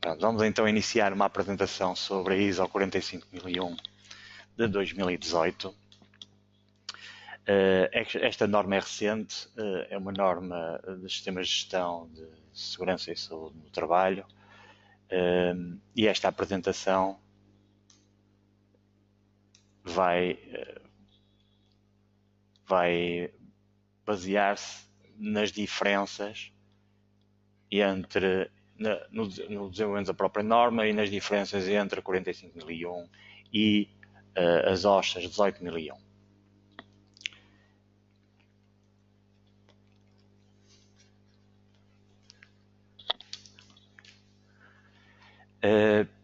Pronto, vamos então iniciar uma apresentação sobre a ISO 45001 de 2018. Esta norma é recente, é uma norma dos sistemas de gestão de segurança e saúde no trabalho, e esta apresentação vai basear-se nas diferenças entre no desenvolvimento da própria norma e nas diferenças entre a 45001 e as OSHAs 18001.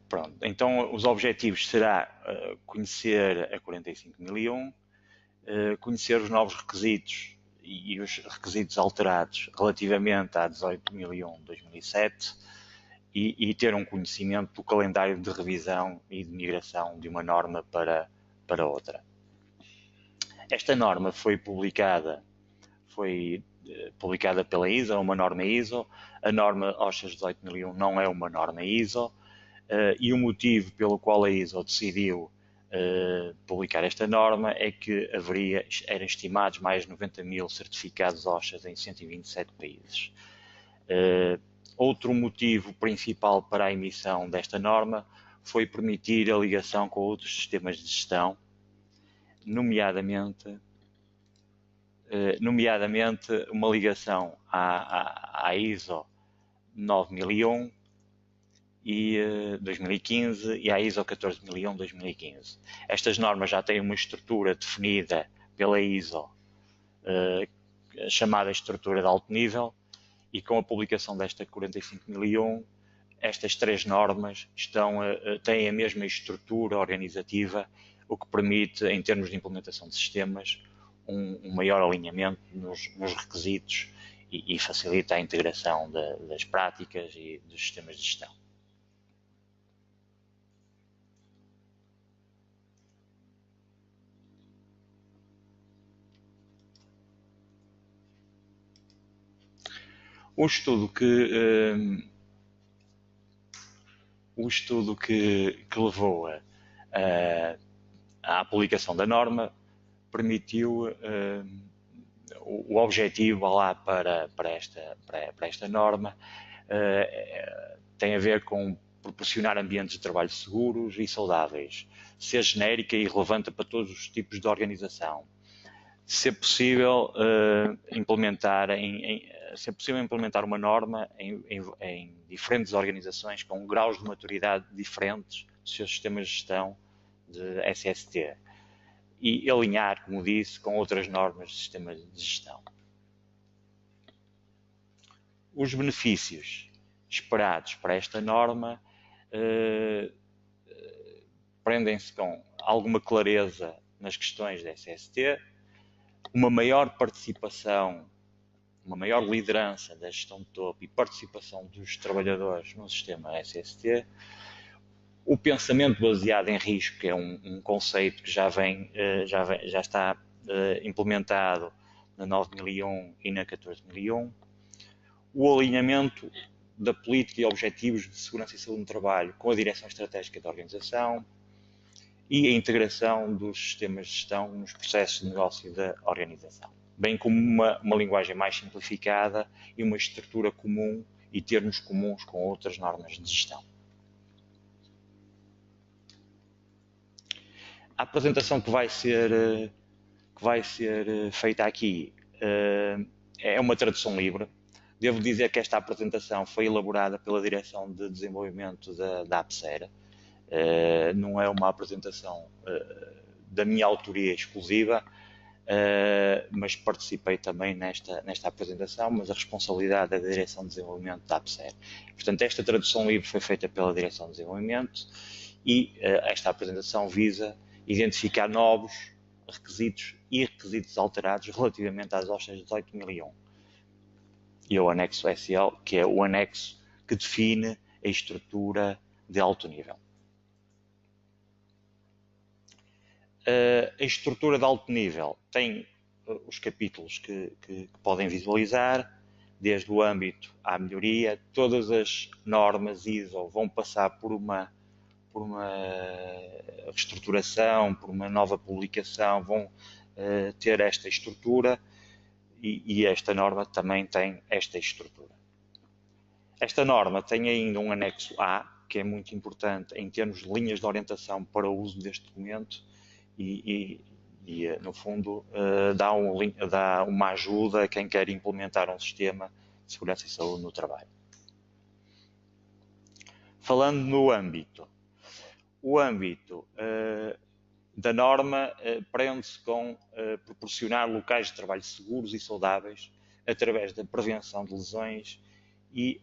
Pronto, então os objetivos será conhecer a 45001, conhecer os novos requisitos e os requisitos alterados relativamente à 18001-2007 e ter um conhecimento do calendário de revisão e de migração de uma norma para outra. Esta norma foi publicada pela ISO, é uma norma ISO. A norma OSHA 18001 não é uma norma ISO, e o motivo pelo qual a ISO decidiu publicar esta norma é que eram estimados mais de 90 mil certificados OSHA em 127 países. Outro motivo principal para a emissão desta norma foi permitir a ligação com outros sistemas de gestão, nomeadamente uma ligação à ISO 9001 e 2015 e à ISO 14001-2015. Estas normas já têm uma estrutura definida pela ISO, chamada estrutura de alto nível, e com a publicação desta 45001, estas três normas têm a mesma estrutura organizativa, o que permite, em termos de implementação de sistemas, um maior alinhamento nos requisitos e facilita a integração das práticas e dos sistemas de gestão. O estudo que levou à publicação da norma permitiu o objetivo lá para esta norma tem a ver com proporcionar ambientes de trabalho seguros e saudáveis, ser genérica e relevante para todos os tipos de organização, ser possível implementar uma norma em diferentes organizações com graus de maturidade diferentes dos seus sistemas de gestão de SST e alinhar, como disse, com outras normas de sistemas de gestão. Os benefícios esperados para esta norma prendem-se com alguma clareza nas questões da SST, uma maior participação, uma maior liderança da gestão de topo e participação dos trabalhadores no sistema SST, o pensamento baseado em risco, que é um conceito que já está implementado na 9001 e na 14001, o alinhamento da política e objetivos de segurança e saúde no trabalho com a direção estratégica da organização e a integração dos sistemas de gestão nos processos de negócio da organização, bem como uma linguagem mais simplificada e uma estrutura comum e termos comuns com outras normas de gestão. A apresentação que vai ser feita aqui é uma tradução livre. Devo dizer que esta apresentação foi elaborada pela Direção de Desenvolvimento da APSER. Não é uma apresentação da minha autoria exclusiva, mas participei também nesta apresentação, mas a responsabilidade é da Direção de Desenvolvimento da APSER. Portanto, esta tradução livre foi feita pela Direção de Desenvolvimento e esta apresentação visa identificar novos requisitos e requisitos alterados relativamente às OSHAs 18001 e ao anexo SL, que é o anexo que define a estrutura de alto nível. A estrutura de alto nível tem os capítulos que podem visualizar, desde o âmbito à melhoria. Todas as normas ISO vão passar por uma reestruturação, por uma nova publicação, vão ter esta estrutura e esta norma também tem esta estrutura. Esta norma tem ainda um anexo A, que é muito importante em termos de linhas de orientação para o uso deste documento e no fundo, dá uma ajuda a quem quer implementar um sistema de segurança e saúde no trabalho. Falando no âmbito, o âmbito da norma prende-se com proporcionar locais de trabalho seguros e saudáveis através da prevenção de lesões e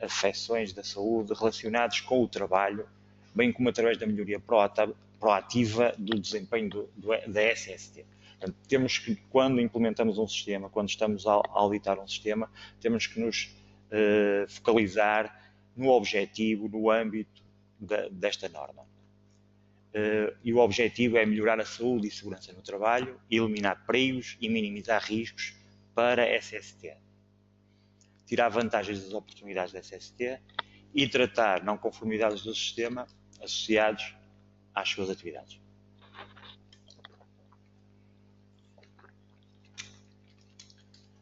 afecções da saúde relacionados com o trabalho, bem como através da melhoria proativa do desempenho da SST. Portanto, temos que, quando implementamos um sistema, quando estamos a auditar um sistema, temos que nos focalizar no objetivo, no âmbito desta norma. E o objetivo é melhorar a saúde e segurança no trabalho, eliminar perigos e minimizar riscos para a SST, tirar vantagens das oportunidades da SST e tratar não conformidades do sistema associados às suas atividades.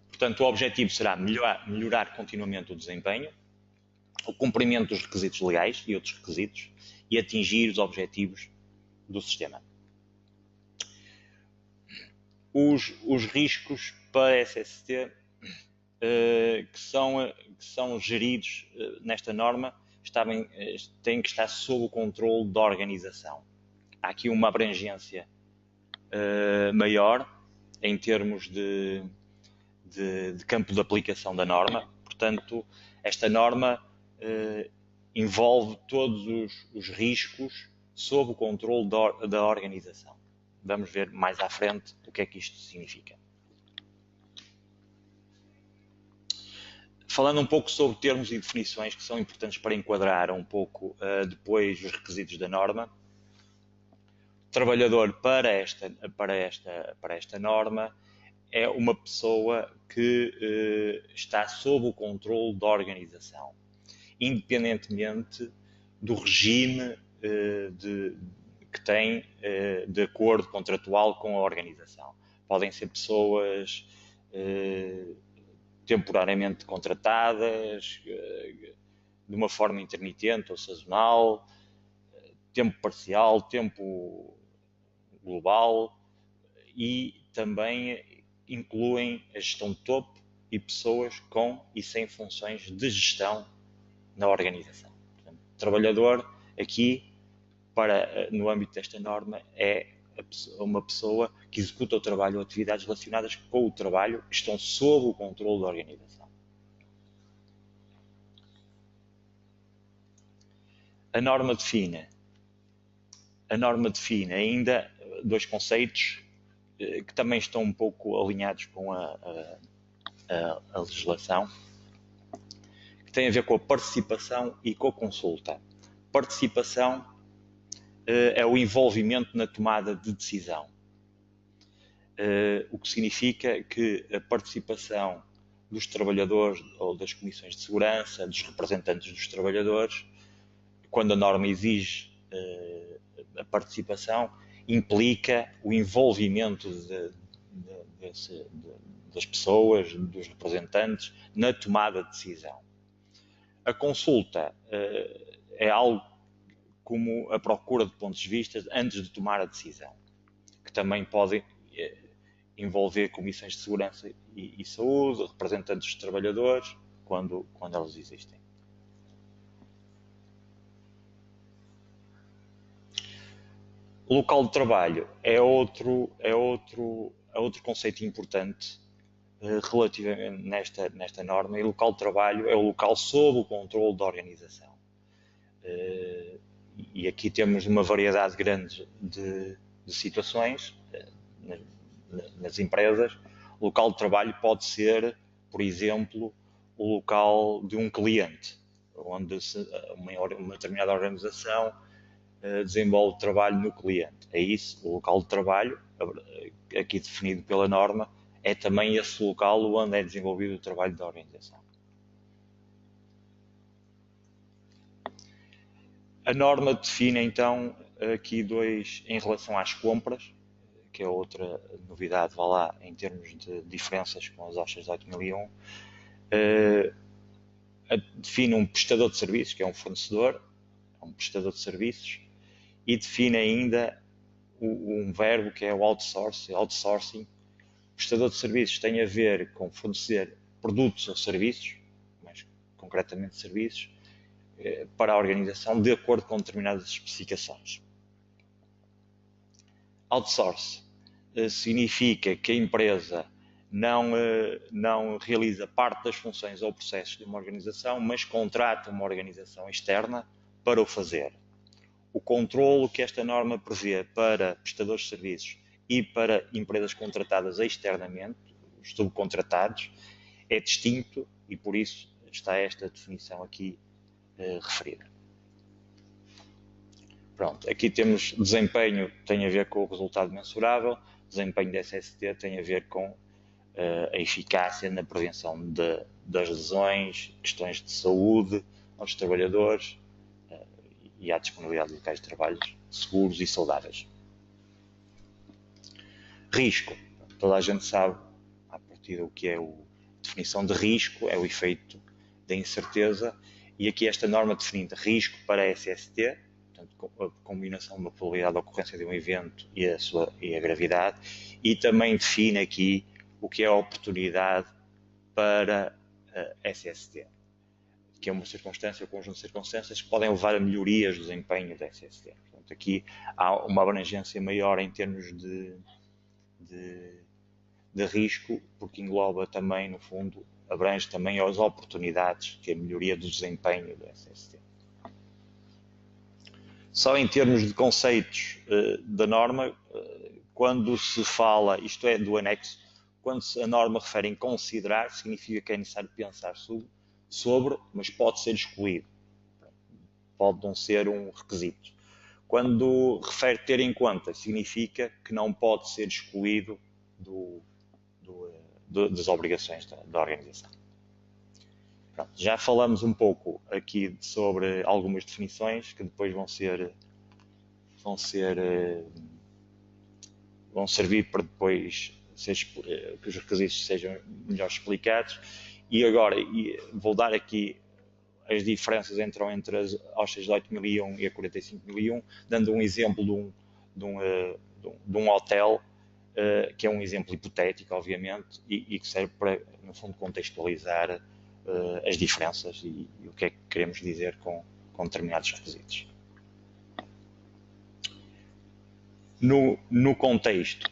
Portanto, o objetivo será melhorar continuamente o desempenho, o cumprimento dos requisitos legais e outros requisitos e atingir os objetivos do sistema. Os riscos para a SST que são geridos nesta norma têm que estar sob o controle da organização. Há aqui uma abrangência maior em termos de campo de aplicação da norma. Portanto, esta norma envolve todos os riscos sob o controle da organização. Vamos ver mais à frente o que é que isto significa. Falando um pouco sobre termos e definições que são importantes para enquadrar um pouco depois os requisitos da norma. O trabalhador para esta norma é uma pessoa que está sob o controle da organização, independentemente do regime que tem de acordo contratual com a organização. Podem ser pessoas temporariamente contratadas, de uma forma intermitente ou sazonal, tempo parcial, tempo global, e também incluem a gestão de topo e pessoas com e sem funções de gestão na organização. Portanto, o trabalhador aqui, no âmbito desta norma, é uma pessoa que executa o trabalho ou atividades relacionadas com o trabalho que estão sob o controle da organização. A norma define ainda dois conceitos que também estão um pouco alinhados com a legislação, que têm a ver com a participação e com a consulta. Participação é o envolvimento na tomada de decisão, o que significa que a participação dos trabalhadores ou das comissões de segurança, dos representantes dos trabalhadores, quando a norma exige a participação, implica o envolvimento das pessoas, dos representantes, na tomada de decisão. A consulta é algo como a procura de pontos de vista antes de tomar a decisão, que também pode envolver comissões de segurança e saúde, representantes dos trabalhadores, quando elas existem. O local de trabalho é outro conceito importante relativamente nesta norma, e o local de trabalho é o local sob o controle da organização. E aqui temos uma variedade grande de situações nas empresas. O local de trabalho pode ser, por exemplo, o local de um cliente, onde uma determinada organização desenvolve trabalho no cliente. É isso, o local de trabalho, aqui definido pela norma, é também esse local onde é desenvolvido o trabalho da organização. A norma define então aqui dois, em relação às compras, que é outra novidade, vá lá, em termos de diferenças com as OSHA 18001, define um prestador de serviços, que é um fornecedor, é um prestador de serviços, e define ainda um verbo que é o outsourcing. O prestador de serviços tem a ver com fornecer produtos ou serviços, mais concretamente serviços, para a organização de acordo com determinadas especificações. Outsource significa que a empresa não realiza parte das funções ou processos de uma organização, mas contrata uma organização externa para o fazer. O controlo que esta norma prevê para prestadores de serviços e para empresas contratadas externamente, os subcontratados, é distinto e por isso está esta definição aqui referida. Pronto, aqui temos desempenho, tem a ver com o resultado mensurável, desempenho da SST tem a ver com a eficácia na prevenção das lesões, questões de saúde aos trabalhadores e à disponibilidade de locais de trabalho seguros e saudáveis. Risco. Toda a gente sabe, a partir do que é a definição de risco, é o efeito da incerteza, e aqui esta norma define risco para a SST, portanto, a combinação da probabilidade de ocorrência de um evento e a gravidade, e também define aqui o que é a oportunidade para a SST, que é uma circunstância, um conjunto de circunstâncias que podem levar a melhorias do desempenho da SST. Portanto, aqui há uma abrangência maior em termos de risco, porque engloba também, no fundo, abrange também as oportunidades, que é a melhoria do desempenho da SST. Só em termos de conceitos da norma, quando se fala, isto é do anexo, quando a norma refere em considerar, significa que é necessário pensar sobre, mas pode ser excluído. Pode não ser um requisito. Quando refere ter em conta, significa que não pode ser excluído das obrigações da organização. Pronto, já falamos um pouco aqui sobre algumas definições que depois vão servir para depois que os requisitos sejam melhor explicados. E agora vou dar aqui as diferenças entre as OSHA 18001 e a 45001, dando um exemplo de um hotel, que é um exemplo hipotético, obviamente, e que serve para, no fundo, contextualizar as diferenças e o que é que queremos dizer com determinados requisitos. No contexto,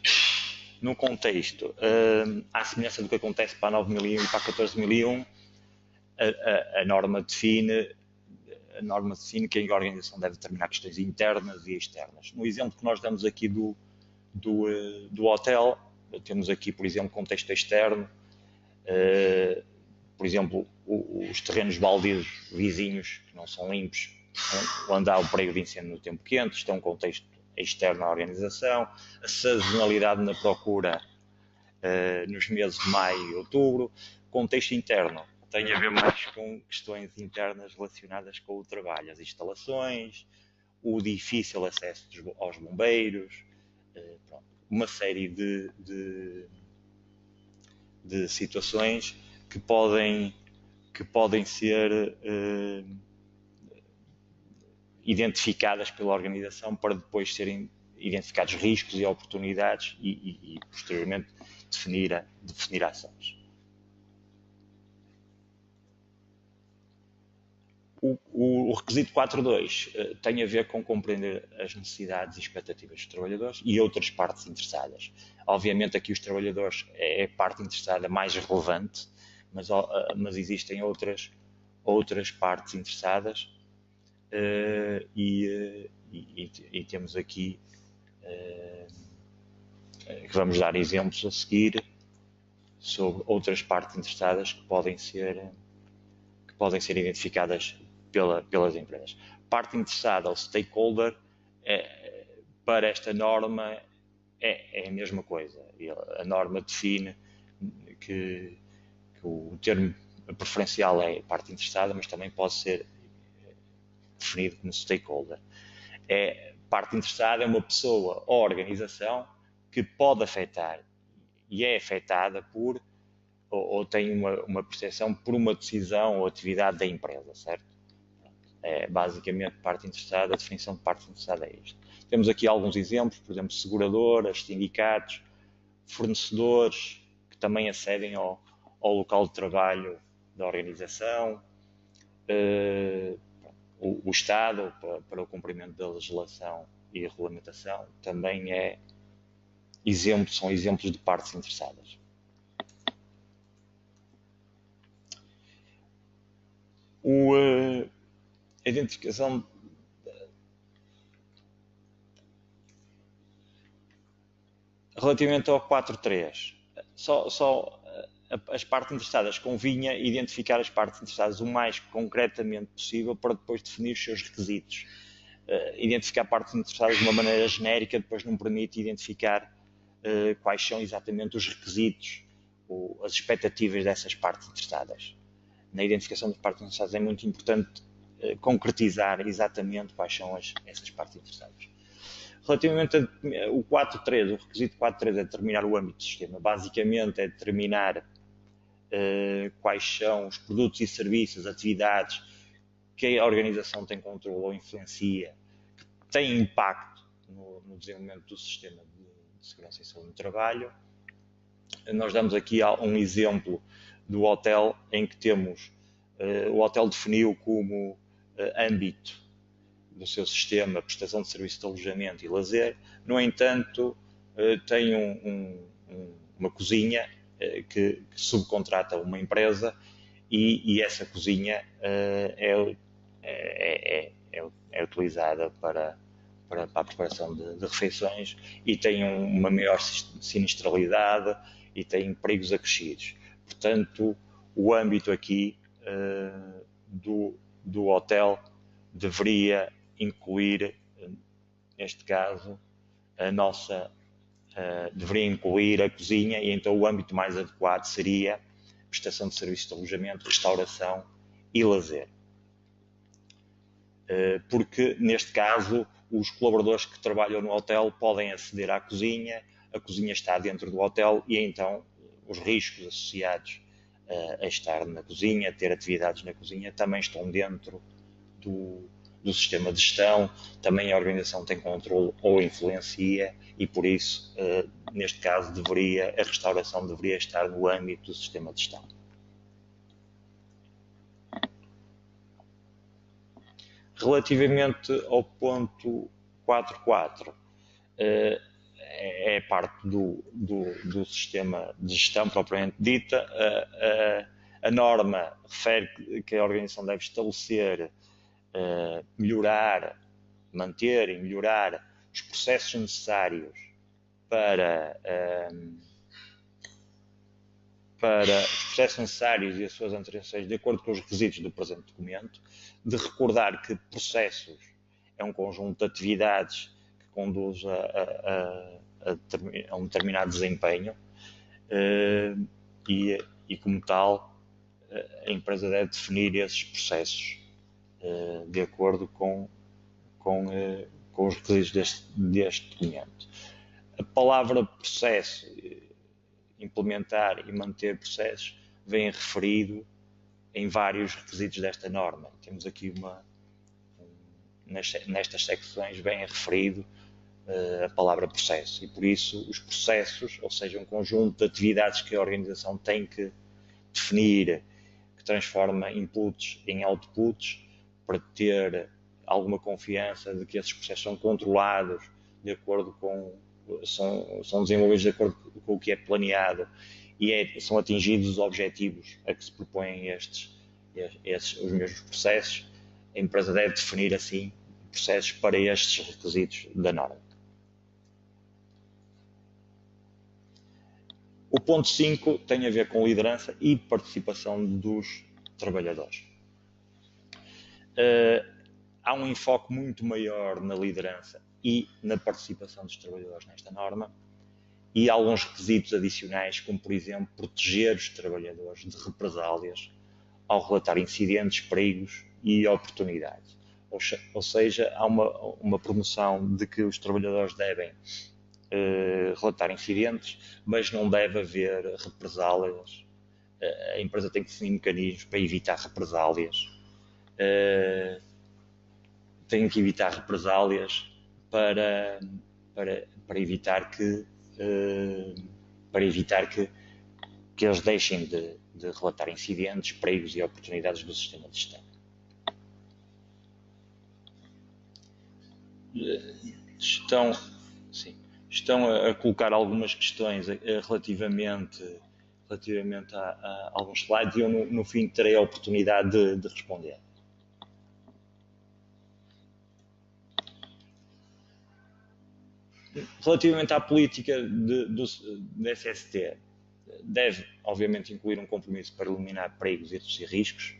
à semelhança do que acontece para a 9001 e para a 14001, a norma define que a organização deve determinar questões internas e externas. No exemplo que nós damos aqui do hotel, temos aqui, por exemplo, contexto externo, por exemplo, os terrenos baldios vizinhos que não são limpos, onde há o perigo de incêndio no tempo quente, isto é um contexto externo à organização, a sazonalidade na procura nos meses de maio e outubro. Contexto interno tem a ver mais com questões internas relacionadas com o trabalho, as instalações, o difícil acesso aos bombeiros, uma série de situações que podem ser identificadas pela organização para depois serem identificados riscos e oportunidades e posteriormente definir ações. O requisito 4.2 tem a ver com compreender as necessidades e expectativas dos trabalhadores e outras partes interessadas. Obviamente aqui os trabalhadores é a parte interessada mais relevante, mas existem outras partes interessadas e temos aqui que vamos dar exemplos a seguir sobre outras partes interessadas que podem ser identificadas pelas empresas. Parte interessada, ou stakeholder, para esta norma é a mesma coisa. A norma define que o termo preferencial é parte interessada, mas também pode ser definido como stakeholder. Parte interessada é uma pessoa ou organização que pode afetar e é afetada por ou tem uma percepção por uma decisão ou atividade da empresa, certo? Basicamente, parte interessada, a definição de parte interessada é isto. Temos aqui alguns exemplos, por exemplo, seguradoras, sindicatos, fornecedores que também acedem ao local de trabalho da organização, o Estado, para o cumprimento da legislação e regulamentação, também são exemplos de partes interessadas. A identificação relativamente ao 4.3, as partes interessadas, convinha identificar as partes interessadas o mais concretamente possível para depois definir os seus requisitos. Identificar partes interessadas de uma maneira genérica depois não permite identificar quais são exatamente os requisitos ou as expectativas dessas partes interessadas. Na identificação das partes interessadas é muito importante concretizar exatamente quais são essas partes interessadas. Relativamente ao 4.3, o requisito 4.3 é determinar o âmbito do sistema. Basicamente é determinar quais são os produtos e serviços, atividades que a organização tem controle ou influencia, que têm impacto no desenvolvimento do sistema de segurança e saúde no trabalho. Nós damos aqui um exemplo do hotel em que temos, o hotel definiu como âmbito do seu sistema prestação de serviço de alojamento e lazer. No entanto, tem uma cozinha que subcontrata uma empresa e essa cozinha é utilizada para a preparação de refeições e tem uma maior sinistralidade e tem perigos acrescidos. Portanto, o âmbito aqui do hotel deveria incluir, neste caso, deveria incluir a cozinha e então o âmbito mais adequado seria prestação de serviços de alojamento, restauração e lazer. Porque, neste caso, os colaboradores que trabalham no hotel podem aceder à cozinha, a cozinha está dentro do hotel e então os riscos associados a estar na cozinha, a ter atividades na cozinha, também estão dentro do sistema de gestão, também a organização tem controle ou influencia e por isso, neste caso, a restauração deveria estar no âmbito do sistema de gestão. Relativamente ao ponto 4.4, é parte do sistema de gestão propriamente dita. A norma refere que a organização deve estabelecer, manter e melhorar os processos necessários para os processos necessários e as suas antecipações de acordo com os requisitos do presente documento, de recordar que processos é um conjunto de atividades que conduz a um determinado desempenho e como tal, a empresa deve definir esses processos de acordo com os requisitos deste documento. A palavra processo, implementar e manter processos, vem referido em vários requisitos desta norma. Temos aqui nestas secções vem referido a palavra processo e por isso os processos, ou seja, um conjunto de atividades que a organização tem que definir, que transforma inputs em outputs para ter alguma confiança de que esses processos são controlados de acordo são desenvolvidos de acordo com o que é planeado e são atingidos os objetivos a que se propõem os mesmos processos. A empresa deve definir assim processos para estes requisitos da norma. O ponto 5 tem a ver com liderança e participação dos trabalhadores. Há um enfoque muito maior na liderança e na participação dos trabalhadores nesta norma e alguns requisitos adicionais, como por exemplo proteger os trabalhadores de represálias ao relatar incidentes, perigos e oportunidades. Ou seja, há uma promoção de que os trabalhadores devem relatar incidentes, mas não deve haver represálias. A empresa tem que definir mecanismos para evitar represálias. Tem que evitar represálias para evitar que eles deixem de relatar incidentes, perigos e oportunidades do sistema de gestão. Estão a colocar algumas questões relativamente a alguns slides e eu no fim terei a oportunidade de responder. Relativamente à política da SST, deve obviamente incluir um compromisso para eliminar perigos e reduzir riscos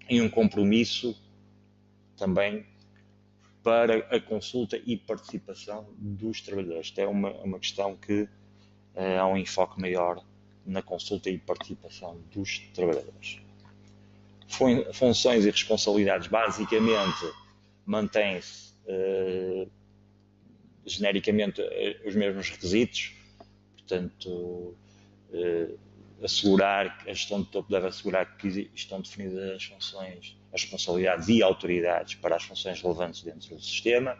e um compromisso também para a consulta e participação dos trabalhadores. Esta é uma questão que há um enfoque maior na consulta e participação dos trabalhadores. Funções e responsabilidades basicamente mantêm-se genericamente os mesmos requisitos, portanto assegurar que a gestão de topo deve assegurar que estão definidas as funções, as responsabilidades e autoridades para as funções relevantes dentro do sistema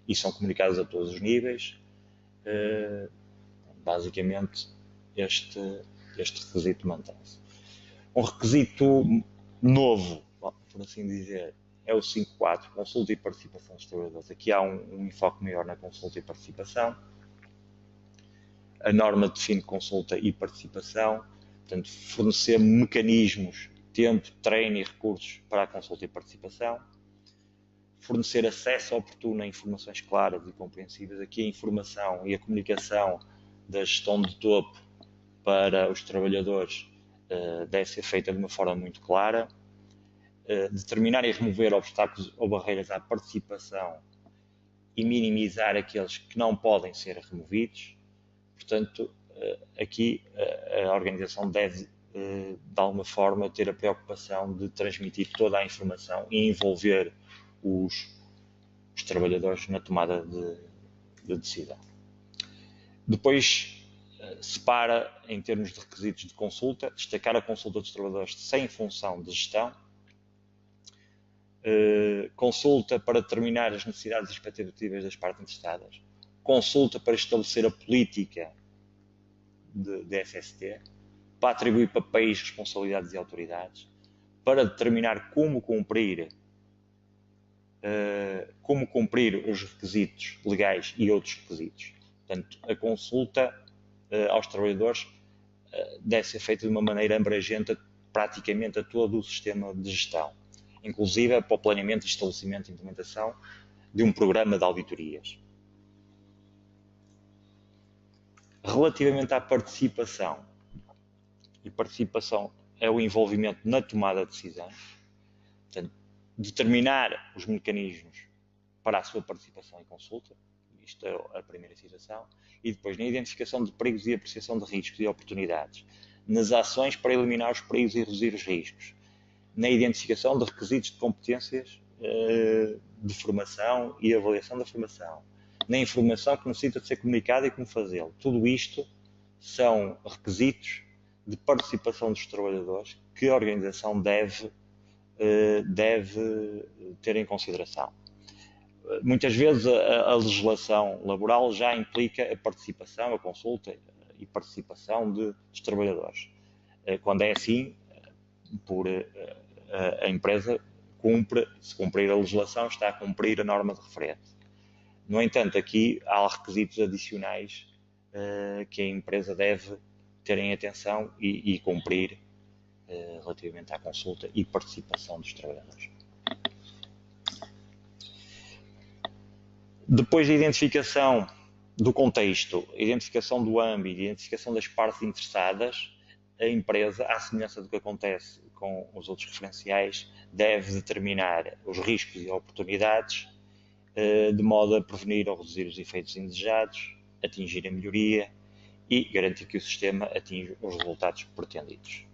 e são comunicadas a todos os níveis. Basicamente este requisito mantém-se. Um requisito novo, por assim dizer, é o 5.4, consulta e participação dos trabalhadores. Aqui há um enfoque maior na consulta e participação. A norma define consulta e participação, portanto, fornecer mecanismos, tempo, treino e recursos para a consulta e participação. Fornecer acesso oportuno a informações claras e compreensíveis. Aqui a informação e a comunicação da gestão de topo para os trabalhadores deve ser feita de uma forma muito clara. Determinar e remover obstáculos ou barreiras à participação e minimizar aqueles que não podem ser removidos. Portanto, aqui a organização deve, de alguma forma, ter a preocupação de transmitir toda a informação e envolver os trabalhadores na tomada de decisão. Depois, separa, em termos de requisitos de consulta, destacar a consulta dos trabalhadores sem função de gestão, consulta para determinar as necessidades e expectativas das partes interessadas, consulta para estabelecer a política de SST, para atribuir papéis, responsabilidades e autoridades, para determinar como cumprir os requisitos legais e outros requisitos. Portanto, a consulta aos trabalhadores deve ser feita de uma maneira abrangente praticamente a todo o sistema de gestão, inclusive para o planeamento, estabelecimento e implementação de um programa de auditorias. Relativamente à participação, e participação é o envolvimento na tomada de decisões, portanto, determinar os mecanismos para a sua participação em consulta, isto é a primeira situação, e depois na identificação de perigos e apreciação de riscos e oportunidades, nas ações para eliminar os perigos e reduzir os riscos, na identificação de requisitos de competências de formação e avaliação da formação, na informação que necessita de ser comunicada e como fazê-lo. Tudo isto são requisitos de participação dos trabalhadores que a organização deve ter em consideração. Muitas vezes a legislação laboral já implica a participação, a consulta e participação dos trabalhadores. Quando é assim, a empresa cumpre, se cumprir a legislação, está a cumprir a norma de referência. No entanto, aqui há requisitos adicionais que a empresa deve ter em atenção e cumprir relativamente à consulta e participação dos trabalhadores. Depois da identificação do contexto, identificação do âmbito, identificação das partes interessadas, a empresa, à semelhança do que acontece com os outros referenciais, deve determinar os riscos e oportunidades de modo a prevenir ou reduzir os efeitos indesejados, atingir a melhoria e garantir que o sistema atinja os resultados pretendidos.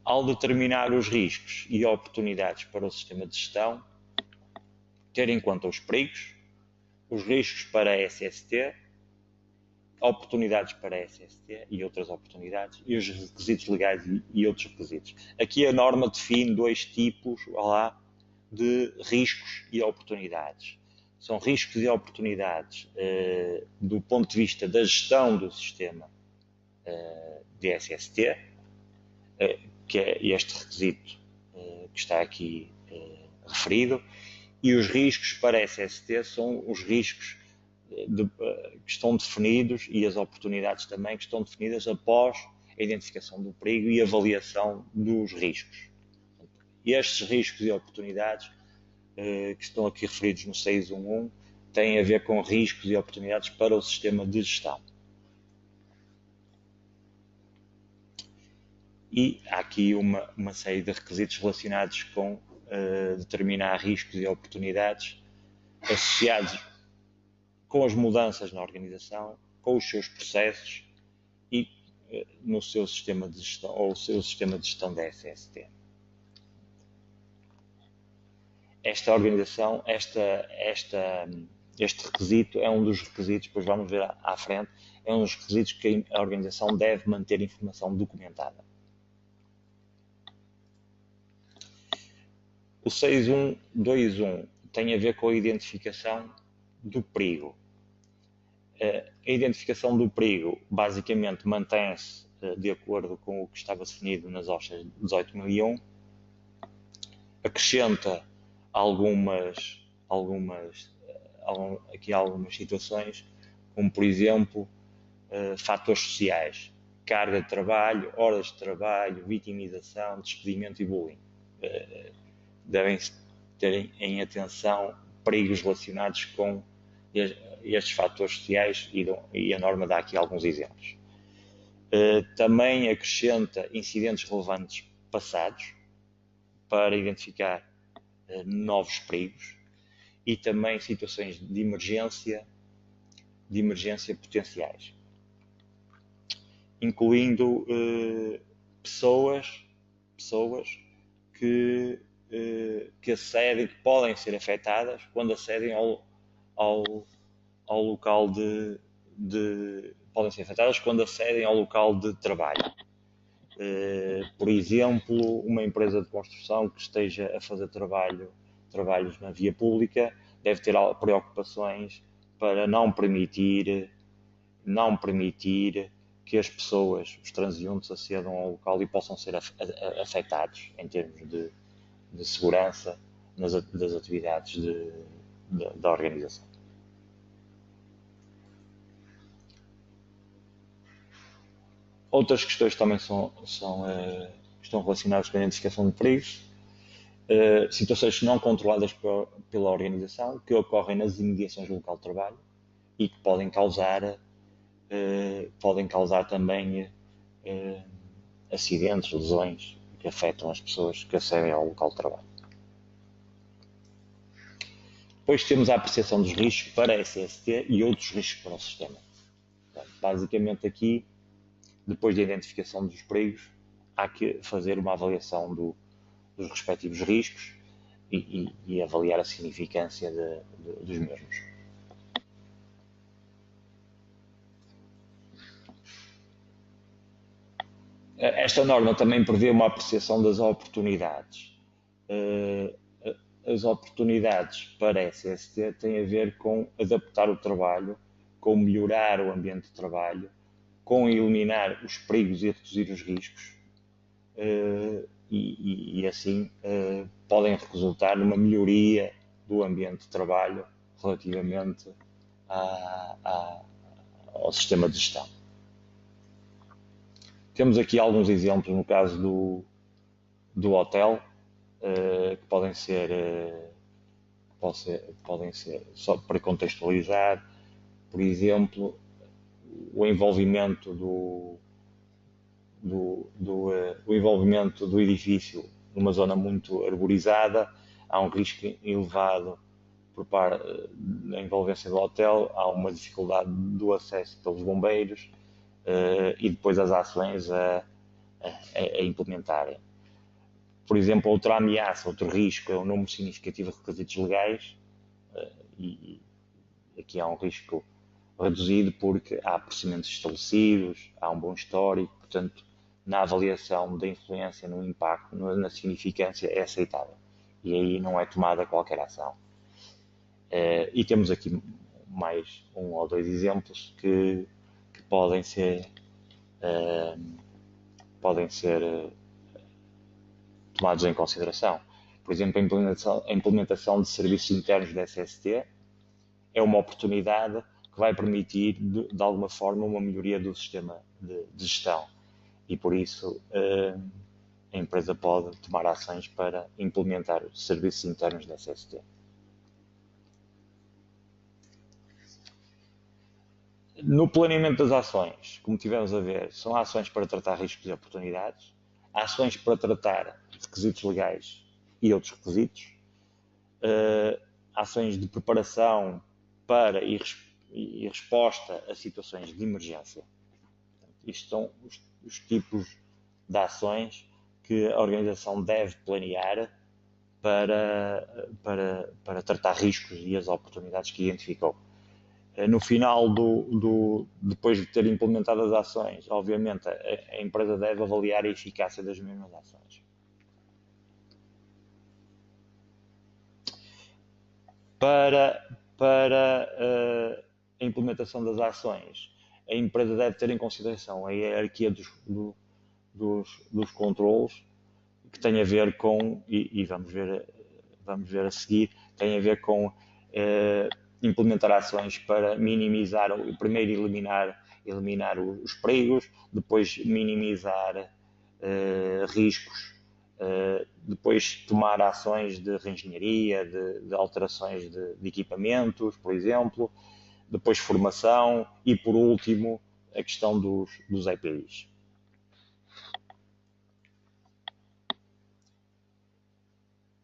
Ao determinar os riscos e oportunidades para o sistema de gestão, ter em conta os perigos, os riscos para a SST, oportunidades para a SST e outras oportunidades, e os requisitos legais e outros requisitos. Aqui a norma define dois tipos de riscos e oportunidades. São riscos e oportunidades do ponto de vista da gestão do sistema de SST, que é este requisito que está aqui referido, e os riscos para SST são os riscos que estão definidos e as oportunidades também que estão definidas após a identificação do perigo e avaliação dos riscos. E estes riscos e oportunidades que estão aqui referidos no 611 têm a ver com riscos e oportunidades para o sistema de gestão. E há aqui uma série de requisitos relacionados com determinar riscos e oportunidades associados com as mudanças na organização, com os seus processos e no seu sistema de gestão ou o seu sistema de gestão da SST. Esta organização, este requisito é um dos requisitos, depois vamos ver à frente, é um dos requisitos que a organização deve manter informação documentada. O 6.1.2.1 tem a ver com a identificação do perigo. A identificação do perigo basicamente mantém-se de acordo com o que estava definido nas OSHA 18.001, acrescenta algumas situações, como por exemplo fatores sociais, carga de trabalho, horas de trabalho, vitimização, despedimento e bullying. Devem ter em atenção perigos relacionados com estes fatores sociais e a norma dá aqui alguns exemplos. Também acrescenta incidentes relevantes passados para identificar novos perigos e também situações de emergência potenciais, incluindo pessoas que acedem, que podem ser afetadas quando acedem ao local podem ser afetadas quando acedem ao local de trabalho. Por exemplo, uma empresa de construção que esteja a fazer trabalhos na via pública deve ter preocupações para não permitir que as pessoas, os transeuntes, acedam ao local e possam ser afetados em termos de segurança das atividades da organização. Outras questões também estão relacionadas com a identificação de perigos, situações não controladas pela organização, que ocorrem nas imediações do local de trabalho e que podem causar também acidentes, lesões que afetam as pessoas que acedem ao local de trabalho. Depois temos a apreciação dos riscos para a SST e outros riscos para o sistema. Basicamente aqui, depois da identificação dos perigos, há que fazer uma avaliação dos respectivos riscos e avaliar a significância dos mesmos. Esta norma também prevê uma apreciação das oportunidades. As oportunidades para a SST têm a ver com adaptar o trabalho, com melhorar o ambiente de trabalho, com eliminar os perigos e reduzir os riscos e assim podem resultar numa melhoria do ambiente de trabalho relativamente ao sistema de gestão. Temos aqui alguns exemplos no caso do hotel, que podem ser só para contextualizar, por exemplo, o envolvimento do edifício numa zona muito arborizada, há um risco elevado da envolvência do hotel, há uma dificuldade do acesso pelos bombeiros e depois as ações a implementarem. Por exemplo, outra ameaça, outro risco é o número significativo de requisitos legais e aqui há um risco reduzido porque há procedimentos estabelecidos, há um bom histórico, portanto, na avaliação da influência, no impacto, na significância é aceitável e aí não é tomada qualquer ação. E temos aqui mais um ou dois exemplos que podem ser tomados em consideração. Por exemplo, a implementação de serviços internos da SST é uma oportunidade que vai permitir, de alguma forma, uma melhoria do sistema de gestão. E, por isso, a empresa pode tomar ações para implementar os serviços internos da SST. No planeamento das ações, como tivemos a ver, são ações para tratar riscos e oportunidades, ações para tratar requisitos legais e outros requisitos, ações de preparação para e resposta a situações de emergência. Isto são os tipos de ações que a organização deve planear para tratar riscos e as oportunidades que identificou. No final, depois de ter implementado as ações, obviamente a empresa deve avaliar a eficácia das mesmas ações. Para a implementação das ações, a empresa deve ter em consideração a hierarquia dos controlos, que tem a ver com, e vamos ver a seguir, tem a ver com implementar ações para minimizar, primeiro eliminar os perigos, depois minimizar riscos, depois tomar ações de reengenharia, de alterações de equipamentos, por exemplo, depois formação e, por último, a questão dos EPIs.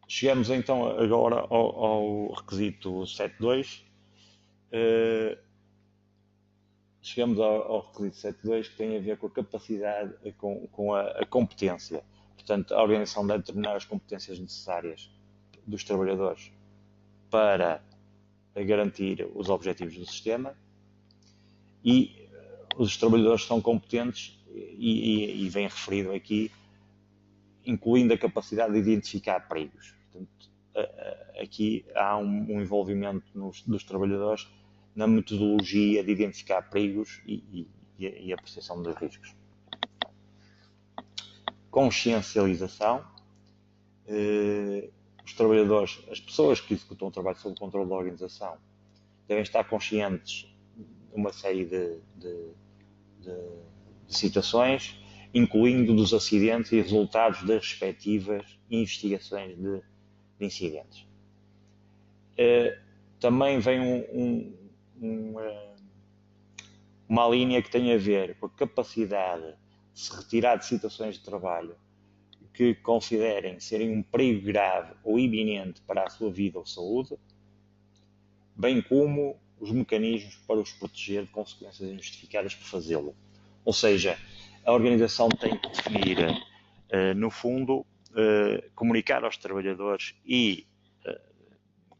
Chegamos então agora ao requisito 7.2. Chegamos ao requisito 7.2, que tem a ver com a capacidade, com a competência. Portanto, a organização deve determinar as competências necessárias dos trabalhadores para garantir os objetivos do sistema e os trabalhadores são competentes e vem referido aqui, incluindo a capacidade de identificar perigos. Portanto, aqui há um envolvimento dos trabalhadores na metodologia de identificar perigos e a percepção dos riscos. Consciencialização. Os trabalhadores, as pessoas que executam o trabalho sob o controle da organização, devem estar conscientes de uma série de situações, incluindo dos acidentes e resultados das respectivas investigações de incidentes. Também vem uma linha que tem a ver com a capacidade de se retirar de situações de trabalho que considerem serem um perigo grave ou iminente para a sua vida ou saúde, bem como os mecanismos para os proteger de consequências injustificadas por fazê-lo. Ou seja, a organização tem que definir, no fundo, comunicar aos trabalhadores e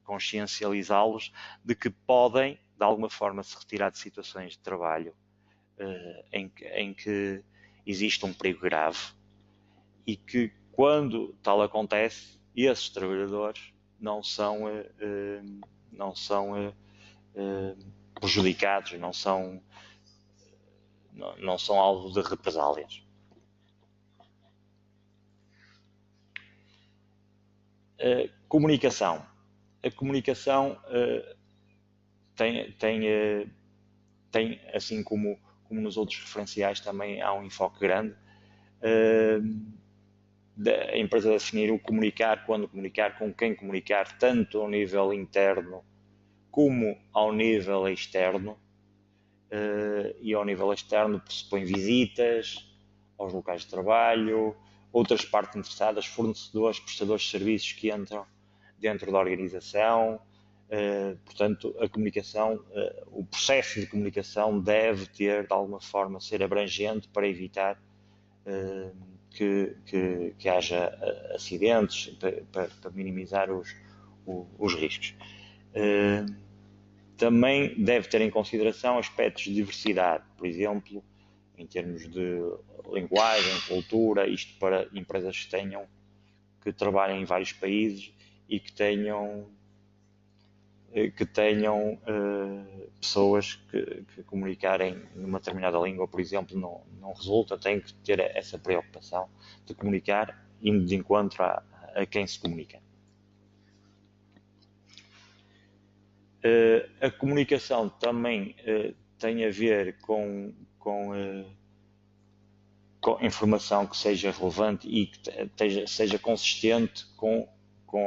consciencializá-los de que podem, de alguma forma, se retirar de situações de trabalho em que existe um perigo grave e que, quando tal acontece, esses trabalhadores não são prejudicados, não são alvo de represálias. Comunicação. A comunicação tem, assim como nos outros referenciais, também há um enfoque grande. A empresa definir o comunicar, quando comunicar, com quem comunicar, tanto ao nível interno como ao nível externo. E ao nível externo pressupõe visitas aos locais de trabalho, outras partes interessadas, fornecedores, prestadores de serviços que entram dentro da organização, Portanto, a comunicação, o processo de comunicação deve ter, de alguma forma, ser abrangente para evitar que haja acidentes, para minimizar os riscos. Também deve ter em consideração aspectos de diversidade, por exemplo, em termos de linguagem, cultura, isto para empresas que trabalhem em vários países e que tenham pessoas que comunicarem numa determinada língua, por exemplo, não resulta, tem que ter essa preocupação de comunicar indo de encontro a quem se comunica. A comunicação também tem a ver com informação que seja relevante e que seja consistente com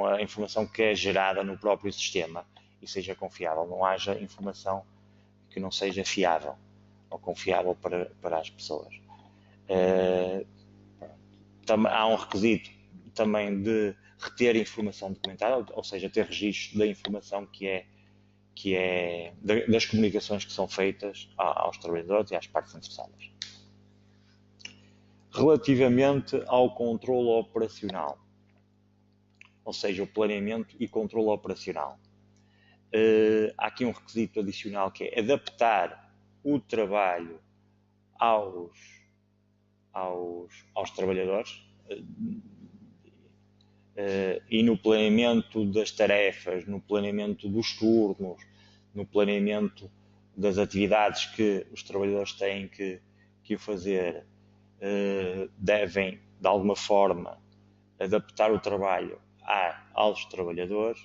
a informação que é gerada no próprio sistema e seja confiável. Não haja informação que não seja fiável ou confiável para as pessoas. Há um requisito também de reter informação documentada, ou seja, ter registro da informação que é das comunicações que são feitas aos trabalhadores e às partes interessadas. Relativamente ao controle operacional, ou seja, o planeamento e controle operacional, há aqui um requisito adicional que é adaptar o trabalho aos trabalhadores e no planeamento das tarefas, no planeamento dos turnos, no planeamento das atividades que os trabalhadores têm que fazer, devem, de alguma forma, adaptar o trabalho aos trabalhadores,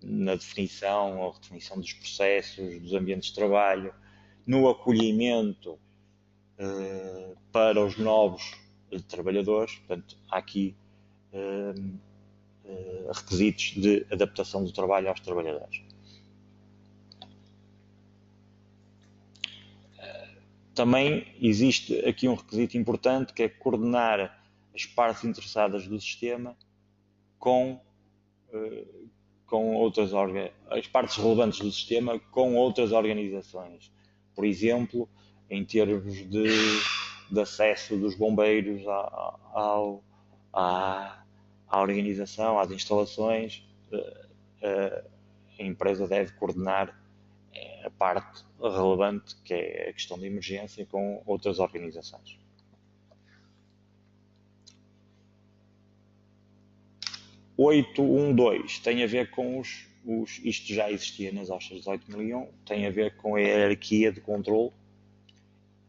na definição ou redefinição dos processos, dos ambientes de trabalho, no acolhimento para os novos trabalhadores. Portanto, há aqui requisitos de adaptação do trabalho aos trabalhadores. Também existe aqui um requisito importante que é coordenar as partes interessadas do sistema com as partes relevantes do sistema com outras organizações. Por exemplo, em termos de acesso dos bombeiros à organização, às instalações, a empresa deve coordenar a parte relevante, que é a questão de emergência, com outras organizações. O 812 tem a ver com isto já existia nas OSHA 18001, tem a ver com a hierarquia de controle.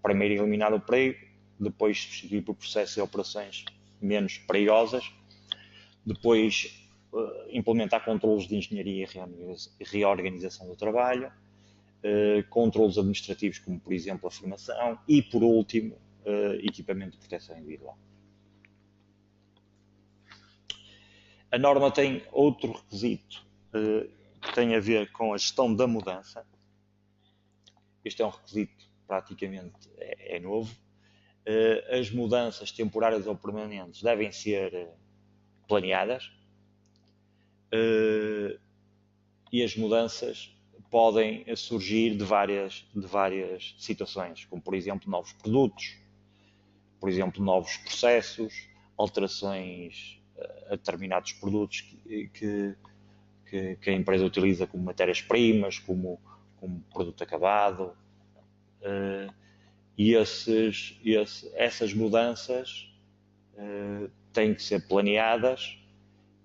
Primeiro eliminar o perigo, depois substituir por processos e operações menos perigosas, depois implementar controlos de engenharia e reorganização do trabalho, controlos administrativos como, por exemplo, a formação e, por último, equipamento de proteção individual. A norma tem outro requisito que tem a ver com a gestão da mudança. Este é um requisito praticamente é novo. As mudanças temporárias ou permanentes devem ser planeadas e as mudanças podem surgir de várias situações, como por exemplo novos produtos, por exemplo novos processos, alterações a determinados produtos que a empresa utiliza como matérias-primas, como produto acabado, e essas mudanças têm que ser planeadas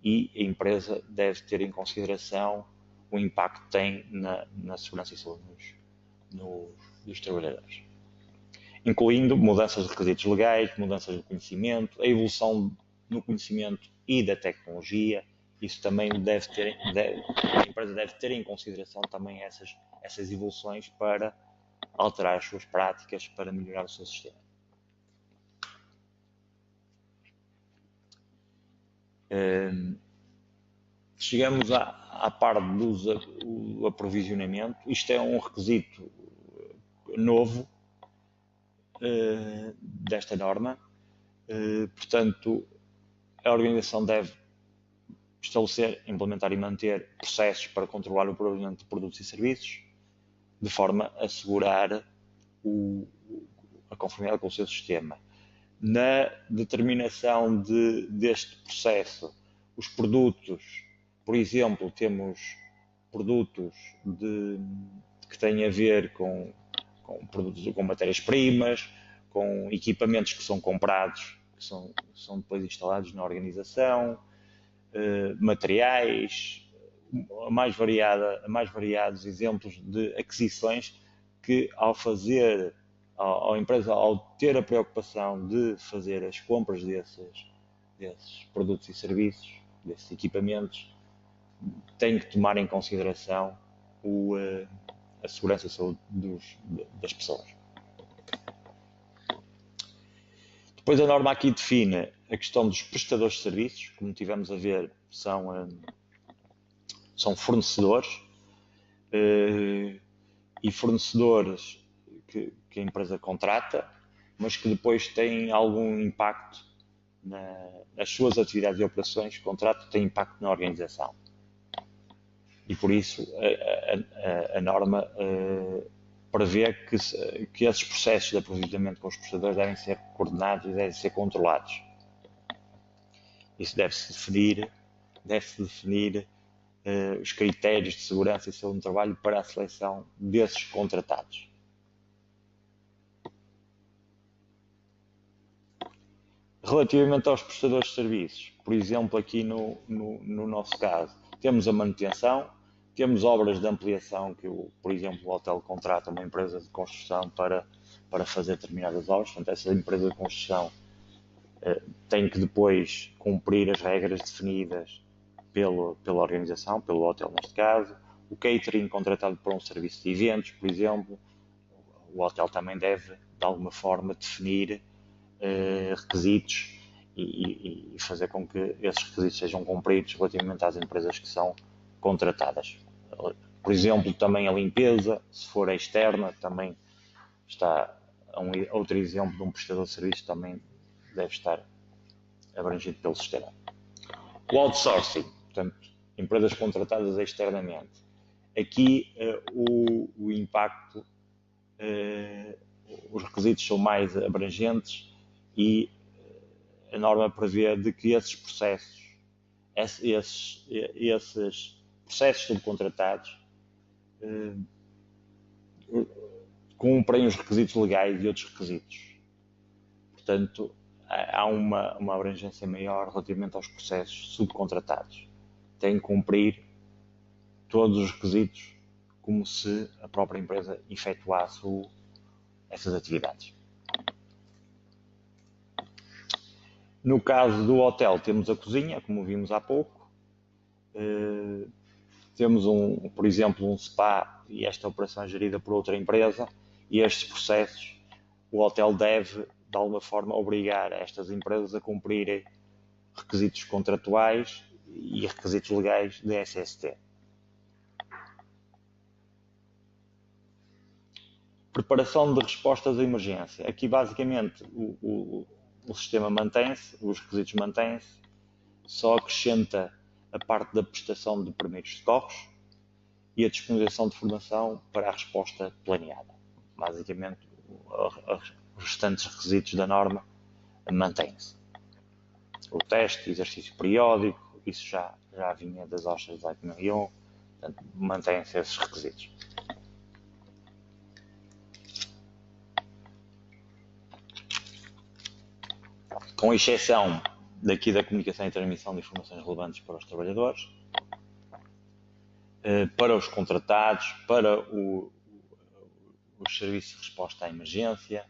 e a empresa deve ter em consideração o impacto que tem na segurança e saúde dos trabalhadores, incluindo mudanças de requisitos legais, mudanças de conhecimento, a evolução no conhecimento e da tecnologia. Isso também a empresa deve ter em consideração também essas evoluções para alterar as suas práticas, para melhorar o seu sistema. Chegamos à parte do aprovisionamento. Isto é um requisito novo desta norma. Portanto, a organização deve estabelecer, implementar e manter processos para controlar o provedimento de produtos e serviços, de forma a assegurar a conformidade com o seu sistema. Na determinação deste processo, os produtos, por exemplo, temos produtos que têm a ver com matérias-primas, com equipamentos que são comprados, que são depois instalados na organização, materiais, a mais variados exemplos de aquisições que, a empresa, ao ter a preocupação de fazer as compras desses produtos e serviços, desses equipamentos, tem que tomar em consideração a segurança e a saúde das pessoas. Depois a norma aqui define a questão dos prestadores de serviços, como tivemos a ver, são fornecedores e fornecedores que a empresa contrata, mas que depois têm algum impacto nas suas atividades e operações. O contrato tem impacto na organização. E por isso a norma prevê que esses processos de aproveitamento com os prestadores devem ser coordenados e devem ser controlados. Isso deve-se definir os critérios de segurança e saúde no trabalho para a seleção desses contratados. Relativamente aos prestadores de serviços, por exemplo, aqui no nosso caso, temos a manutenção, temos obras de ampliação que, por exemplo, o hotel contrata uma empresa de construção para fazer determinadas obras. Portanto, essa empresa de construção tem que depois cumprir as regras definidas pela organização, pelo hotel neste caso. O catering contratado para um serviço de eventos, por exemplo, o hotel também deve, de alguma forma, definir requisitos e fazer com que esses requisitos sejam cumpridos relativamente às empresas que são contratadas. Por exemplo, também a limpeza, se for externa, também está outro exemplo de um prestador de serviços, também deve estar abrangido pelo sistema. O outsourcing, portanto, empresas contratadas externamente. Aqui o impacto, os requisitos são mais abrangentes e a norma prevê de que esses processos, esses processos subcontratados cumprem os requisitos legais e outros requisitos. Portanto, há uma abrangência maior relativamente aos processos subcontratados. Tem que cumprir todos os requisitos como se a própria empresa efetuasse essas atividades. No caso do hotel, temos a cozinha, como vimos há pouco. Temos, por exemplo, um spa, e esta operação é gerida por outra empresa, e estes processos, o hotel deve, de alguma forma, obrigar estas empresas a cumprirem requisitos contratuais e requisitos legais da SST. Preparação de respostas à emergência. Aqui, basicamente, o sistema mantém-se, os requisitos mantêm-se, só acrescenta a parte da prestação de primeiros socorros e a disponibilização de formação para a resposta planeada. Basicamente, os restantes requisitos da norma mantêm-se. O teste, exercício periódico, isso já vinha das OSHA 18.001, portanto, mantêm-se esses requisitos. Com exceção daqui da comunicação e transmissão de informações relevantes para os trabalhadores, para os contratados, para os serviços de resposta à emergência,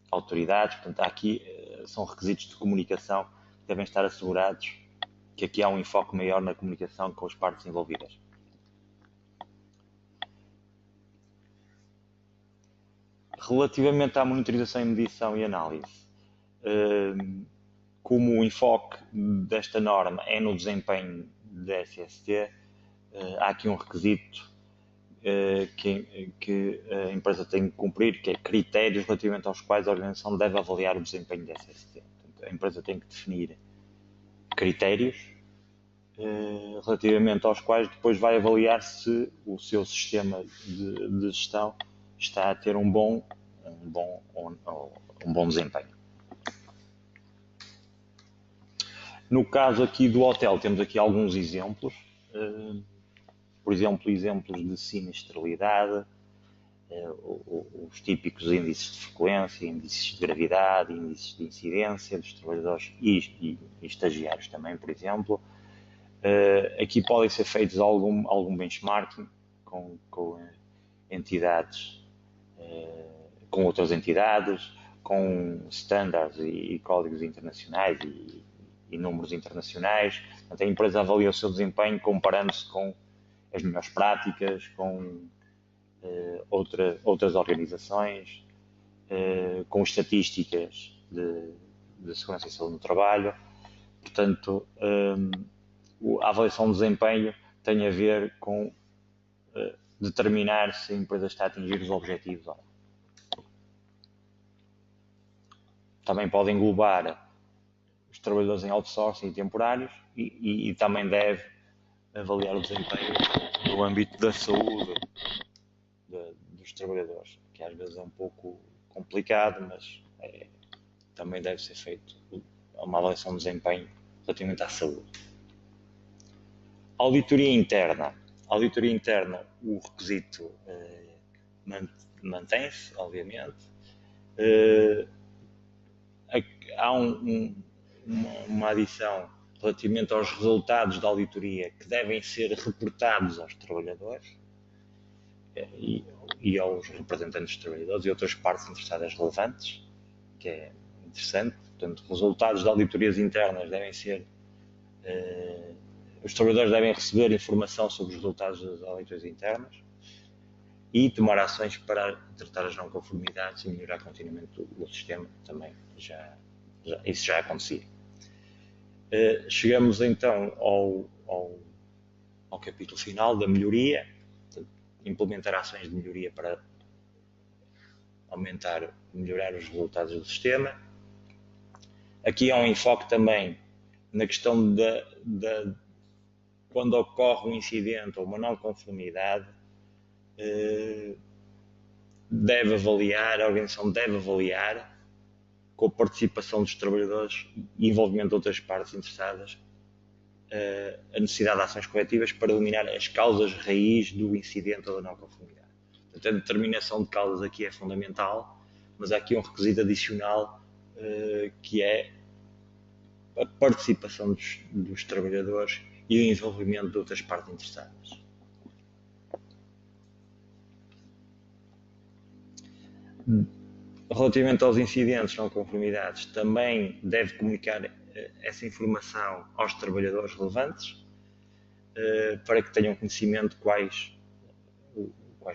autoridades. Portanto, aqui são requisitos de comunicação que devem estar assegurados, que aqui há um enfoque maior na comunicação com as partes envolvidas. Relativamente à monitorização, medição e análise, como o enfoque desta norma é no desempenho da SST, há aqui um requisito que a empresa tem que cumprir, que é critérios relativamente aos quais a organização deve avaliar o desempenho da SST. Portanto, a empresa tem que definir critérios relativamente aos quais depois vai avaliar se o seu sistema de gestão está a ter um bom desempenho. No caso aqui do hotel, temos aqui alguns exemplos, por exemplo, exemplos de sinistralidade, os típicos índices de frequência, índices de gravidade, índices de incidência dos trabalhadores e estagiários também, por exemplo. Aqui podem ser feitos algum benchmarking com entidades, com outras entidades, com standards e códigos internacionais e números internacionais. Portanto, a empresa avalia o seu desempenho comparando-se com as melhores práticas, com outras organizações, com estatísticas de segurança e saúde no trabalho. Portanto, a avaliação de desempenho tem a ver com determinar se a empresa está a atingir os objetivos ou não. Também pode englobar os trabalhadores em outsourcing e temporários e também deve avaliar o desempenho no âmbito da saúde dos trabalhadores, que às vezes é um pouco complicado, mas também deve ser feito uma avaliação de desempenho relativamente à saúde. Auditoria interna. Auditoria interna, o requisito mantém-se, obviamente. Há uma adição relativamente aos resultados da auditoria que devem ser reportados aos trabalhadores e aos representantes dos trabalhadores e outras partes interessadas relevantes, que é interessante. Portanto, resultados de auditorias internas devem ser... os trabalhadores devem receber informação sobre os resultados das auditorias internas e tomar ações para tratar as não conformidades e melhorar continuamente o sistema. Também isso já acontecia. Chegamos então ao capítulo final da melhoria, implementar ações de melhoria para melhorar os resultados do sistema. Aqui há um enfoque também na questão quando ocorre um incidente ou uma não conformidade, a organização deve avaliar, com a participação dos trabalhadores e envolvimento de outras partes interessadas, a necessidade de ações coletivas para eliminar as causas raiz do incidente ou da não conformidade. Portanto, a determinação de causas aqui é fundamental, mas há aqui um requisito adicional que é a participação dos trabalhadores e o envolvimento de outras partes interessadas. Relativamente aos incidentes não conformidades, também deve comunicar essa informação aos trabalhadores relevantes para que tenham conhecimento de quais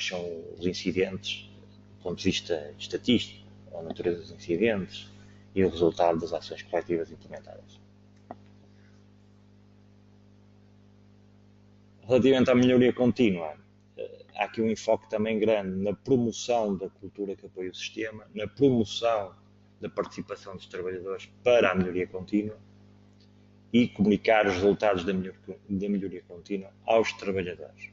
são os incidentes do ponto de vista estatístico, a natureza dos incidentes e o resultado das ações coletivas implementadas. Relativamente à melhoria contínua, há aqui um enfoque também grande na promoção da cultura que apoia o sistema, na promoção da participação dos trabalhadores para a melhoria contínua e comunicar os resultados da melhoria contínua aos trabalhadores.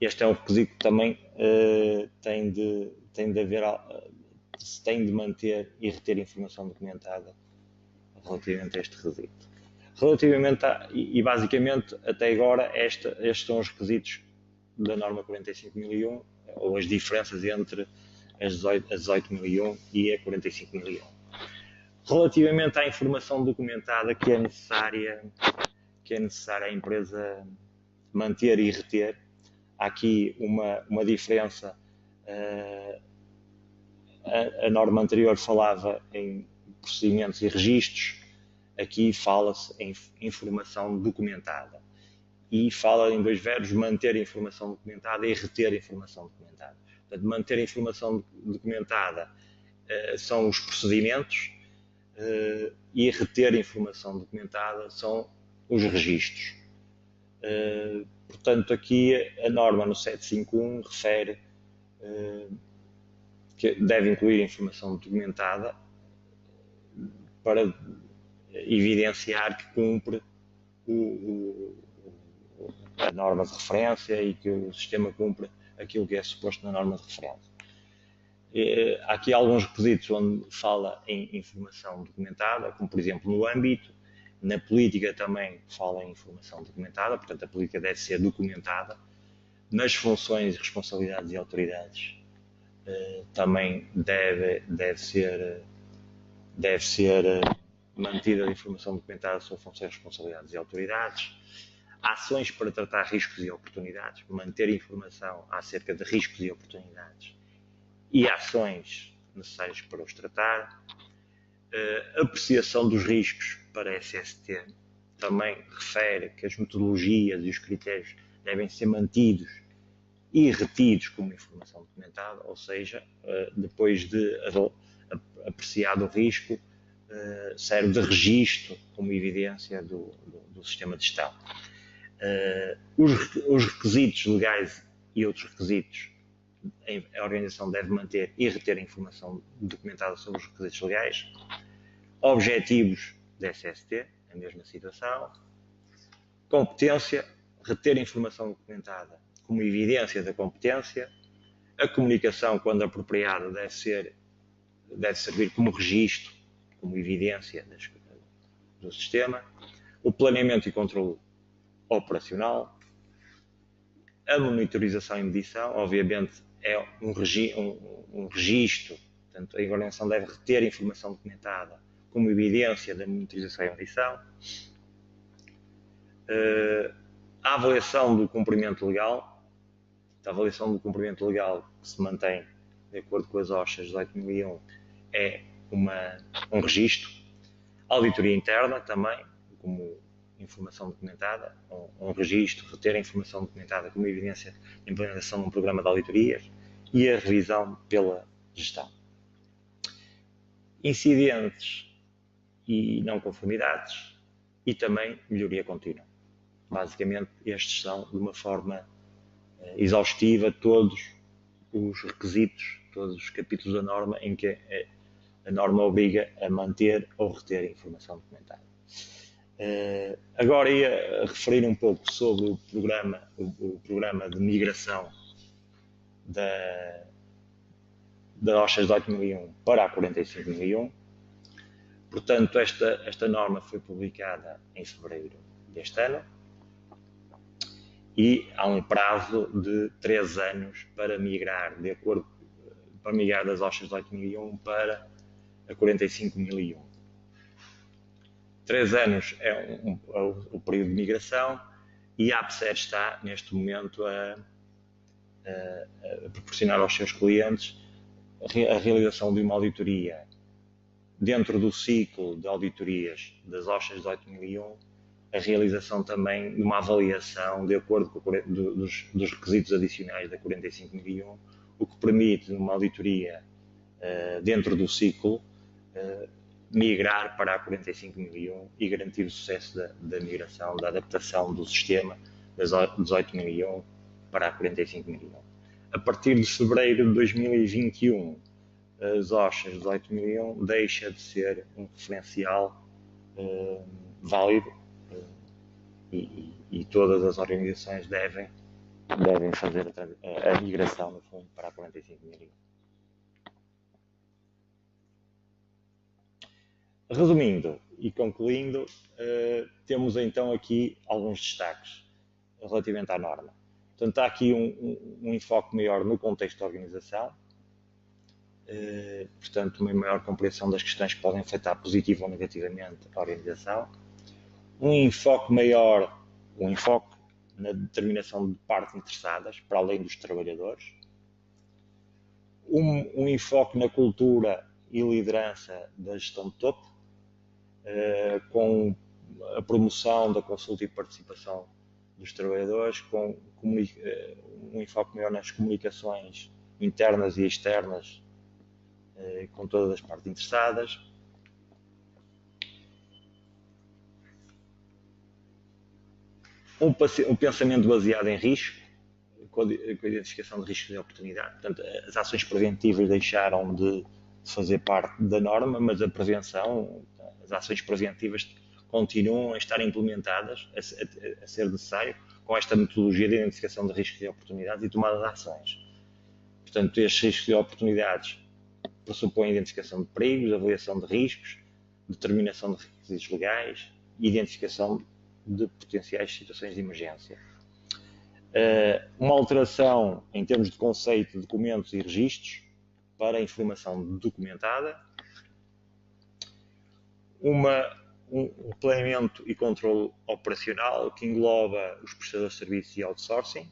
Este é um requisito que também tem de manter e reter informação documentada relativamente a este requisito. E basicamente, até agora, estes são os requisitos da norma 45001, ou as diferenças entre a 18001 e a 45001. Relativamente à informação documentada que é necessária a empresa manter e reter, há aqui uma diferença. A norma anterior falava em procedimentos e registros, aqui fala-se em informação documentada e fala em dois verbos: manter a informação documentada e reter a informação documentada. Portanto, manter a informação documentada são os procedimentos e reter a informação documentada são os registros. Portanto, aqui a norma no 751 refere que deve incluir informação documentada para evidenciar que cumpre a norma de referência e que o sistema cumpre aquilo que é suposto na norma de referência. Há aqui alguns requisitos onde fala em informação documentada, como por exemplo no âmbito, na política também fala em informação documentada, portanto a política deve ser documentada, nas funções, responsabilidades e autoridades também deve ser mantida a informação documentada sobre funções, responsabilidades e autoridades. Ações para tratar riscos e oportunidades, manter informação acerca de riscos e oportunidades e ações necessárias para os tratar. Apreciação dos riscos para a SST também refere que as metodologias e os critérios devem ser mantidos e retidos como informação documentada, ou seja, depois de apreciado o risco, serve de registro como evidência do sistema de gestão. Os requisitos legais e outros requisitos, a organização deve manter e reter a informação documentada sobre os requisitos legais. Objetivos da SST, a mesma situação. Competência, reter a informação documentada como evidência da competência. A comunicação, quando apropriada, deve servir como registro, como evidência do sistema. O planeamento e controle operacional. A monitorização e medição, obviamente, é um registro, portanto, a organização deve reter a informação documentada como evidência da monitorização e medição. A avaliação do cumprimento legal, a avaliação do cumprimento legal que se mantém de acordo com as OSHA 18001 é um registro. A auditoria interna também, como informação documentada, um registro, reter a informação documentada como evidência de implementação de um programa de auditorias e a revisão pela gestão. Incidentes e não conformidades e também melhoria contínua. Basicamente, estes são, de uma forma exaustiva, todos os requisitos, todos os capítulos da norma em que a norma obriga a manter ou reter a informação documentada. Agora ia referir um pouco sobre o programa de migração da OSHA 18001 para a 45001. Portanto, esta norma foi publicada em fevereiro deste ano e há um prazo de 3 anos para migrar, das OSHA 18001 para a 45001. 3 anos é o período de migração e a APSER está, neste momento, a proporcionar aos seus clientes a realização de uma auditoria dentro do ciclo de auditorias das OSHA 18001, a realização também de uma avaliação de acordo com dos requisitos adicionais da 45001, o que permite, numa auditoria dentro do ciclo, migrar para a 45001 e garantir o sucesso da migração, da adaptação do sistema das 18001 para a 45001. A partir de fevereiro de 2021, as OSHA 18001 deixa de ser um referencial válido e todas as organizações devem fazer a migração, no fundo, para a 45001. Resumindo e concluindo, temos então aqui alguns destaques relativamente à norma. Portanto, há aqui um enfoque maior no contexto da organização, portanto, uma maior compreensão das questões que podem afetar positiva ou negativamente a organização, um enfoque na determinação de partes interessadas, para além dos trabalhadores, um enfoque na cultura e liderança da gestão de topo, com a promoção da consulta e participação dos trabalhadores, com um enfoque maior nas comunicações internas e externas com todas as partes interessadas. Um pensamento baseado em risco, com a identificação de riscos e oportunidades. Portanto, as ações preventivas deixaram de fazer parte da norma, mas a prevenção, as as ações preventivas continuam a estar implementadas, a ser necessário, com esta metodologia de identificação de riscos e oportunidades e tomada de ações. Portanto, estes riscos e oportunidades pressupõem a identificação de perigos, avaliação de riscos, determinação de requisitos legais e identificação de potenciais situações de emergência. Uma alteração em termos de conceito de documentos e registros para a informação documentada, um planeamento e controle operacional que engloba os prestadores de serviços e outsourcing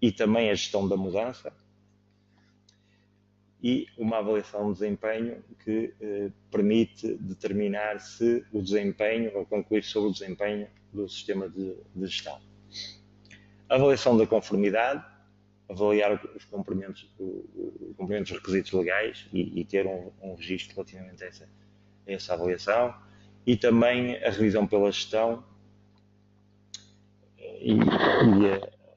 e também a gestão da mudança, e uma avaliação de desempenho que permite determinar se o desempenho, ou concluir sobre o desempenho do sistema de gestão. A avaliação da conformidade, avaliar os cumprimentos dos requisitos legais e ter um registro relativamente a essa avaliação, e também a revisão pela gestão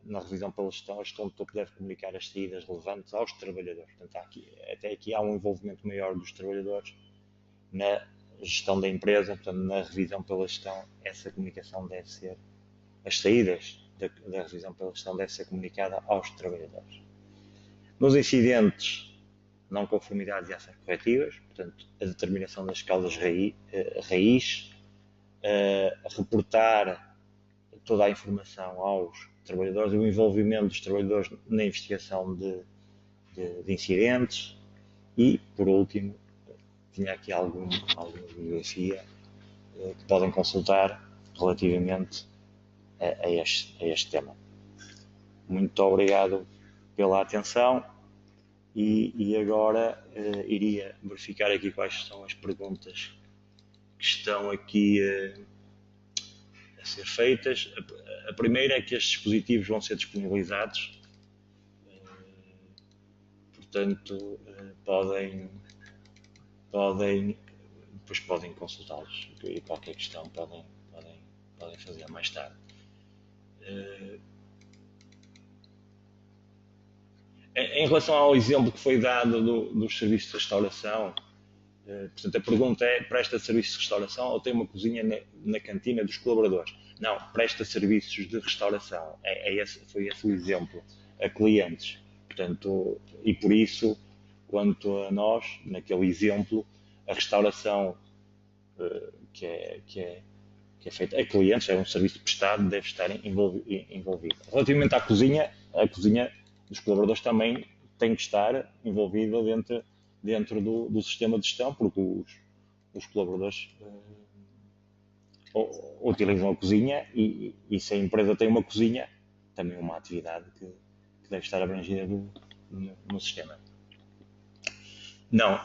na revisão pela gestão, a gestão de topo deve comunicar as saídas relevantes aos trabalhadores. Portanto, até aqui há um envolvimento maior dos trabalhadores na gestão da empresa. Portanto, na revisão pela gestão, essa comunicação deve ser, as saídas da revisão pela gestão deve ser comunicada aos trabalhadores. Nos incidentes, não conformidades e ações corretivas, portanto, a determinação das causas raiz, reportar toda a informação aos trabalhadores, o envolvimento dos trabalhadores na investigação de incidentes e, por último, tinha aqui alguma bibliografia que podem consultar relativamente a este tema. Muito obrigado pela atenção e agora iria verificar aqui quais são as perguntas que estão aqui a ser feitas. A primeira é que estes dispositivos vão ser disponibilizados, portanto depois podem consultá-los e qualquer questão podem fazer mais tarde. Em relação ao exemplo que foi dado dos serviços de restauração, portanto, a pergunta é: presta serviços de restauração ou tem uma cozinha na cantina dos colaboradores? Não, presta serviços de restauração. Foi esse o exemplo, a clientes. Portanto, e por isso, quanto a nós, naquele exemplo, a restauração que é feita a clientes, é um serviço prestado, deve estar envolvido. Relativamente à cozinha, a cozinha dos colaboradores também tem que estar envolvida dentro do sistema de gestão, porque os colaboradores utilizam a cozinha e se a empresa tem uma cozinha, também é uma atividade que deve estar abrangida no sistema. Não,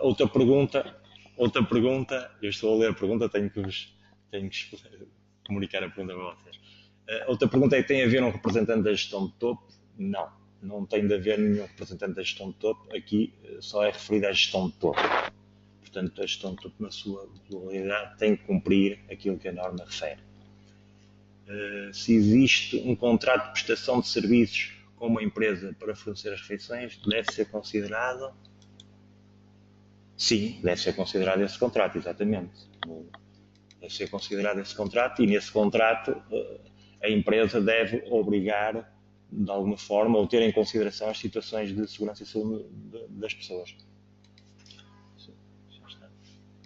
outra pergunta, eu estou a ler a pergunta, tenho que comunicar a pergunta para vocês. Outra pergunta é: tem a ver um representante da gestão de topo? Não tem de haver nenhum representante da gestão de topo, aqui só é referido à gestão de topo. Portanto, a gestão de topo, na sua globalidade, tem que cumprir aquilo que a norma refere. Se existe um contrato de prestação de serviços com uma empresa para fornecer as refeições, deve ser considerado? Sim, deve ser considerado esse contrato, exatamente. Deve ser considerado esse contrato e, nesse contrato, a empresa deve obrigar, de alguma forma, ou ter em consideração as situações de segurança e saúde das pessoas.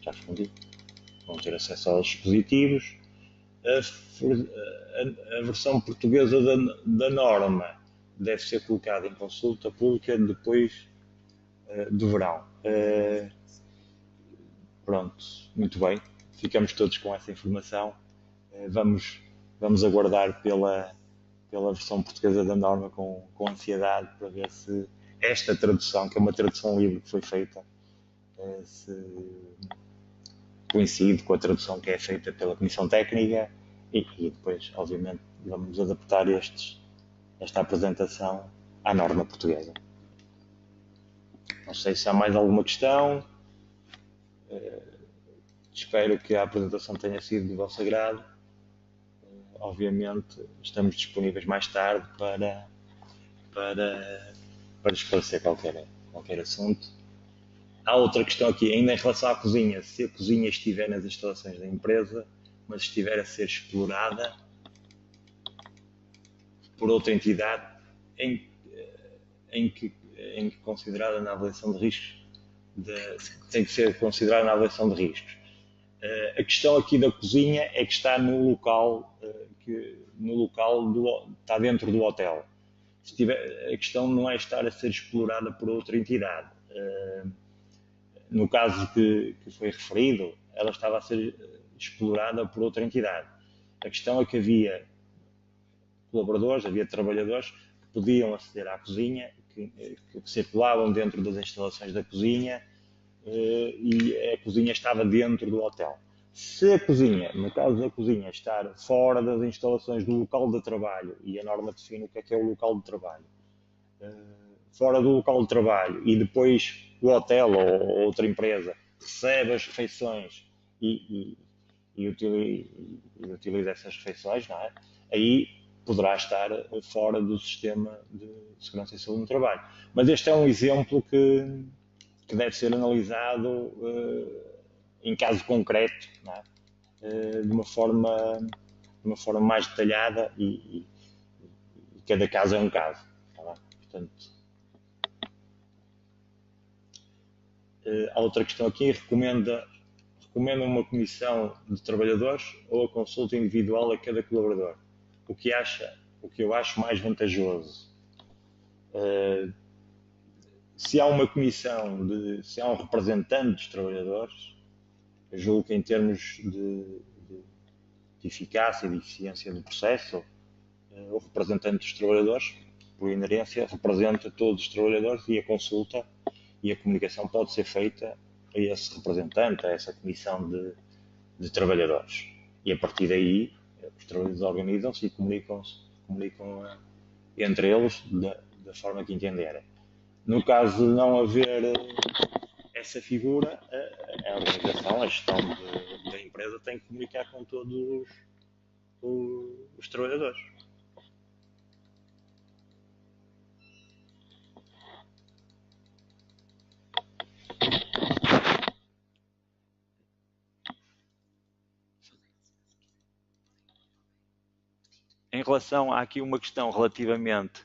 Já respondi. Vão ter acesso aos dispositivos. A versão portuguesa da norma deve ser colocada em consulta pública depois do verão. Pronto, muito bem. Ficamos todos com essa informação. Vamos aguardar pela versão portuguesa da norma com ansiedade para ver se esta tradução, que é uma tradução livre que foi feita, se coincide com a tradução que é feita pela Comissão Técnica e depois, obviamente, vamos adaptar esta apresentação à norma portuguesa. Não sei se há mais alguma questão. Espero que a apresentação tenha sido do vosso agrado. Obviamente, estamos disponíveis mais tarde para esclarecer qualquer assunto. Há outra questão aqui, ainda em relação à cozinha. Se a cozinha estiver nas instalações da empresa, mas estiver a ser explorada por outra entidade, em que considerada na avaliação de riscos, tem que ser considerada na avaliação de riscos. A questão aqui da cozinha é que está no local, está dentro do hotel. A questão não é estar a ser explorada por outra entidade. No caso que foi referido, ela estava a ser explorada por outra entidade. A questão é que havia colaboradores, havia trabalhadores que podiam aceder à cozinha, que circulavam dentro das instalações da cozinha, e a cozinha estava dentro do hotel. Se a cozinha, no caso da cozinha, estar fora das instalações do local de trabalho, e a norma define o que é o local de trabalho, fora do local de trabalho, e depois o hotel ou outra empresa recebe as refeições e utiliza essas refeições, não é? Aí poderá estar fora do sistema de segurança e saúde no trabalho. Mas este é um exemplo que deve ser analisado em caso concreto, não é? De uma forma mais detalhada e cada caso é um caso. Tá bem? Portanto, há outra questão aqui, recomenda uma comissão de trabalhadores ou a consulta individual a cada colaborador? O que eu acho mais vantajoso? Se há uma comissão, se há um representante dos trabalhadores, eu julgo que em termos de eficácia e de eficiência do processo, o representante dos trabalhadores, por inerência, representa todos os trabalhadores e a consulta e a comunicação pode ser feita a esse representante, a essa comissão de trabalhadores. E a partir daí, os trabalhadores organizam-se e comunicam entre eles da forma que entenderem. No caso de não haver essa figura, a organização, a gestão da empresa tem que comunicar com todos os trabalhadores. Em relação, há aqui uma questão relativamente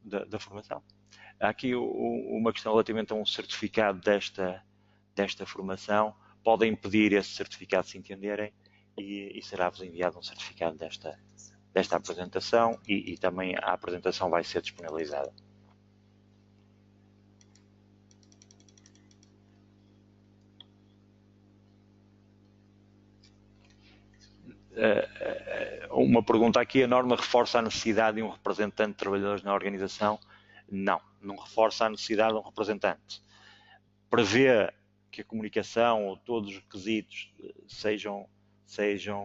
da formação. Há aqui uma questão relativamente a um certificado desta formação. Podem pedir esse certificado se entenderem e será-vos enviado um certificado desta apresentação e também a apresentação vai ser disponibilizada. Uma pergunta aqui, a norma reforça a necessidade de um representante de trabalhadores na organização? Não reforça a necessidade de um representante. Prevê que a comunicação ou todos os requisitos sejam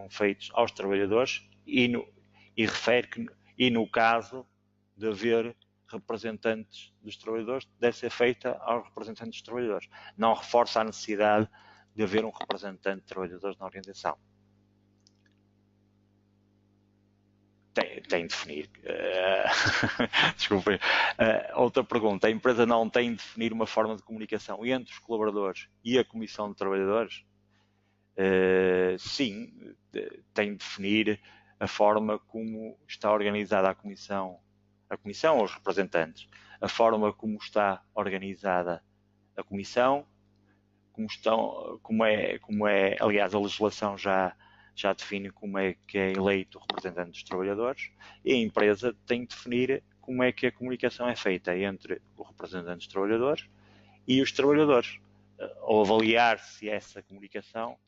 feitos aos trabalhadores e refere que, no caso de haver representantes dos trabalhadores, deve ser feita aos representantes dos trabalhadores. Não reforça a necessidade de haver um representante de trabalhadores na organização. Tem de definir. Desculpem. Outra pergunta. A empresa não tem de definir uma forma de comunicação entre os colaboradores e a comissão de trabalhadores? Sim, tem de definir a forma como está organizada a comissão ou os representantes, a forma como está organizada a comissão, aliás, a legislação já define como é que é eleito o representante dos trabalhadores e a empresa tem de definir como é que a comunicação é feita entre o representante dos trabalhadores e os trabalhadores, ou avaliar se essa comunicação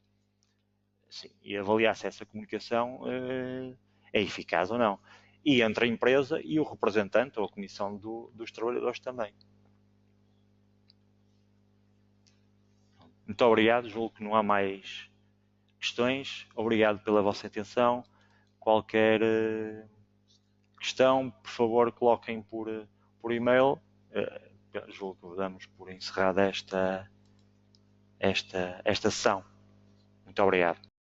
é eficaz ou não. E entre a empresa e o representante ou a comissão dos trabalhadores também. Muito obrigado, julgo que não há mais questões. Obrigado pela vossa atenção. Qualquer questão, por favor, coloquem por e-mail. Julgo que damos por encerrada esta sessão. Muito obrigado.